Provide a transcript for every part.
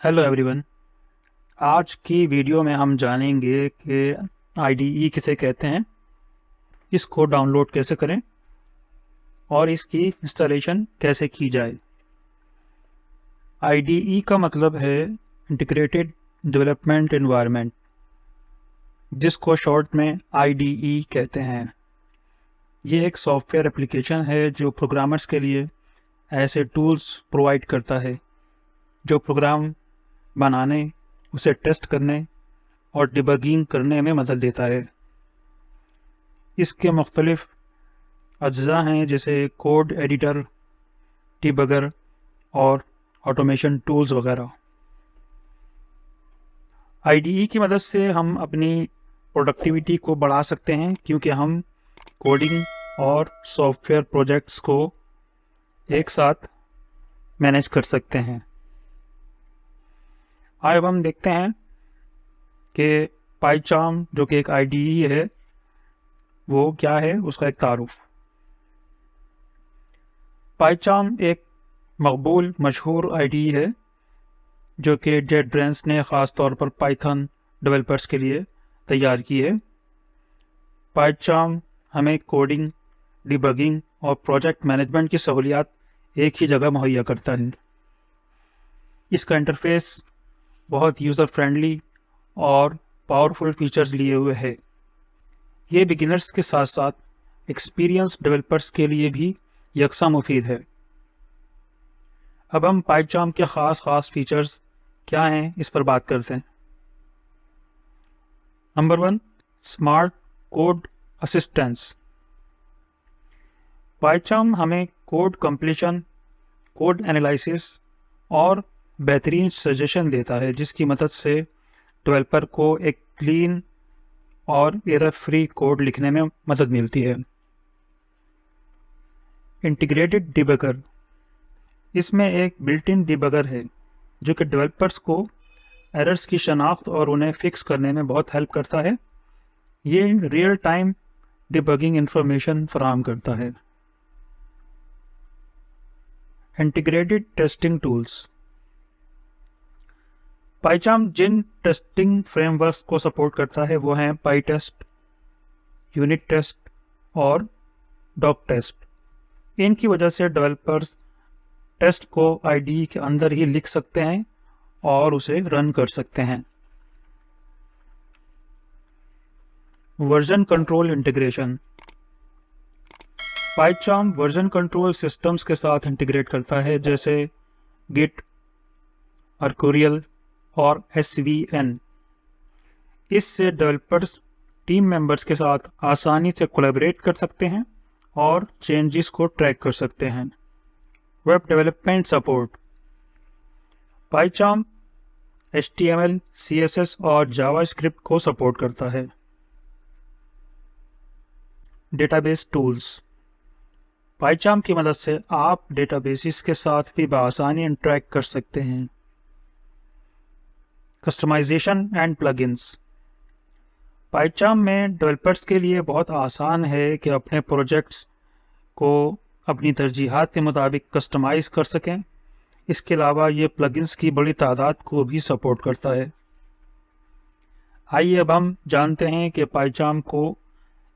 Hello everyone. आज की video में हम जानेंगे कि IDE किसे कहते हैं, इसको डाउनलोड कैसे करें और इसकी इंस्टॉलेशन कैसे की जाए। IDE का मतलब है इंटीग्रेटेड डेवलपमेंट एनवायरनमेंट, जिसको शॉर्ट में IDE कहते हैं। ये एक सॉफ्टवेयर एप्लीकेशन है जो प्रोग्रामर्स के लिए ऐसे टूल्स प्रोवाइड करता है जो प्रोग्राम बनाने, उसे टेस्ट करने और डिबगिंग करने में मदद देता है। इसके मुख्तलिफ अज्जा हैं जैसे कोड एडिटर, डिबगर और ऑटोमेशन टूल्स वगैरह। IDE की मदद से हम अपनी प्रोडक्टिविटी को बढ़ा सकते हैं क्योंकि हम कोडिंग और सॉफ्टवेयर प्रोजेक्ट्स को एक साथ मैनेज कर सकते हैं। अब हम देखते हैं कि पाइचार्म जो कि एक IDE है वो क्या है, उसका एक तारुफ। पाइचार्म एक मकबूल मशहूर IDE है जो कि JetBrains ने ख़ास तौर पर पाइथन डेवलपर्स के लिए तैयार की है। पाइचार्म हमें कोडिंग, डिबगिंग और प्रोजेक्ट मैनेजमेंट की सहूलियात एक ही जगह मुहैया करता है। इसका इंटरफेस बहुत यूज़र फ्रेंडली और पावरफुल फीचर्स लिए हुए है। ये बिगिनर्स के साथ साथ एक्सपीरियंस डेवलपर्स के लिए भी यकसा मुफीद है। अब हम पाइचार्म के ख़ास फीचर्स क्या हैं इस पर बात करते हैं। Number 1, smart code assistance. PyCharm हमें कोड कंप्लीशन, कोड एनालिसिस और बेहतरीन सजेशन देता है जिसकी मदद से डेवलपर को एक क्लीन और एरर फ्री कोड लिखने में मदद मिलती है। इंटीग्रेटेड डिबगर, इसमें एक बिल्ट इन डिबगर है जो कि डेवलपर्स को एरर्स की शनाख्त और उन्हें फिक्स करने में बहुत हेल्प करता है। ये रियल टाइम डिबगिंग इंफॉर्मेशन फराहम करता है। इंटीग्रेटेड टेस्टिंग टूल्स, पाइचार्म जिन टेस्टिंग फ्रेमवर्क्स को सपोर्ट करता है वो हैं पाइटेस्ट, यूनिट टेस्ट और डॉक टेस्ट। इनकी वजह से डेवलपर्स टेस्ट को IDE के अंदर ही लिख सकते हैं और उसे रन कर सकते हैं। Version control integration, PyCharm version control systems के साथ इंटीग्रेट करता है जैसे गिट, अर्कुरियल और SVN। इससे डेवलपर्स टीम मेंबर्स के साथ आसानी से कोलैबोरेट कर सकते हैं और चेंजेस को ट्रैक कर सकते हैं। Web development support, PyCharm HTML, CSS और जावास्क्रिप्ट को सपोर्ट करता है। डेटाबेस टूल्स, पाइचार्म की मदद से आप डेटाबेसेस के साथ भी बआसानी इंटरैक्ट कर सकते हैं। कस्टमाइजेशन एंड प्लगइन्स, पाइचार्म में डेवलपर्स के लिए बहुत आसान है कि अपने प्रोजेक्ट्स को अपनी तरजीहात के मुताबिक कस्टमाइज़ कर सकें। इसके अलावा ये प्लगइन्स की बड़ी तादाद को भी सपोर्ट करता है। आइए अब हम जानते हैं कि पाइचार्म को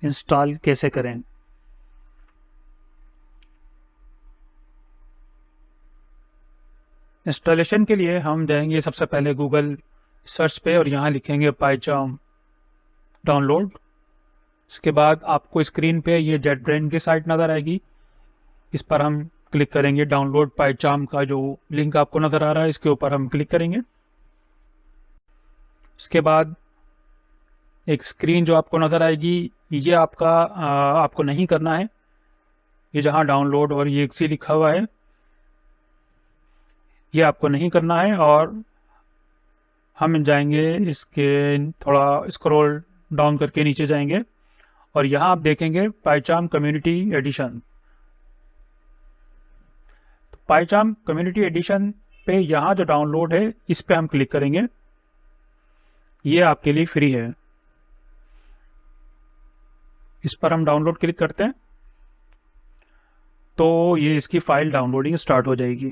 इंस्टॉल कैसे करें। इंस्टॉलेशन के लिए हम जाएंगे सबसे पहले गूगल सर्च पे और यहाँ लिखेंगे पाइचार्म डाउनलोड। इसके बाद आपको स्क्रीन पे ये JetBrains की साइट नज़र आएगी, इस पर हम क्लिक करेंगे। डाउनलोड पाइचार्म का जो लिंक आपको नज़र आ रहा है इसके ऊपर हम क्लिक करेंगे। इसके बाद एक स्क्रीन जो आपको नज़र आएगी, ये आपको नहीं करना है। ये जहाँ डाउनलोड और ये एक्सी लिखा हुआ है ये आपको नहीं करना है और हम जाएंगे इसके थोड़ा स्क्रॉल डाउन करके नीचे जाएंगे और यहाँ आप देखेंगे पाइचार्म कम्युनिटी एडिशन। पाइचार्म कम्युनिटी एडिशन पे यहाँ जो डाउनलोड है इस पे हम क्लिक करेंगे। ये आपके लिए फ्री है, इस पर हम डाउनलोड क्लिक करते हैं तो ये इसकी फ़ाइल डाउनलोडिंग स्टार्ट हो जाएगी।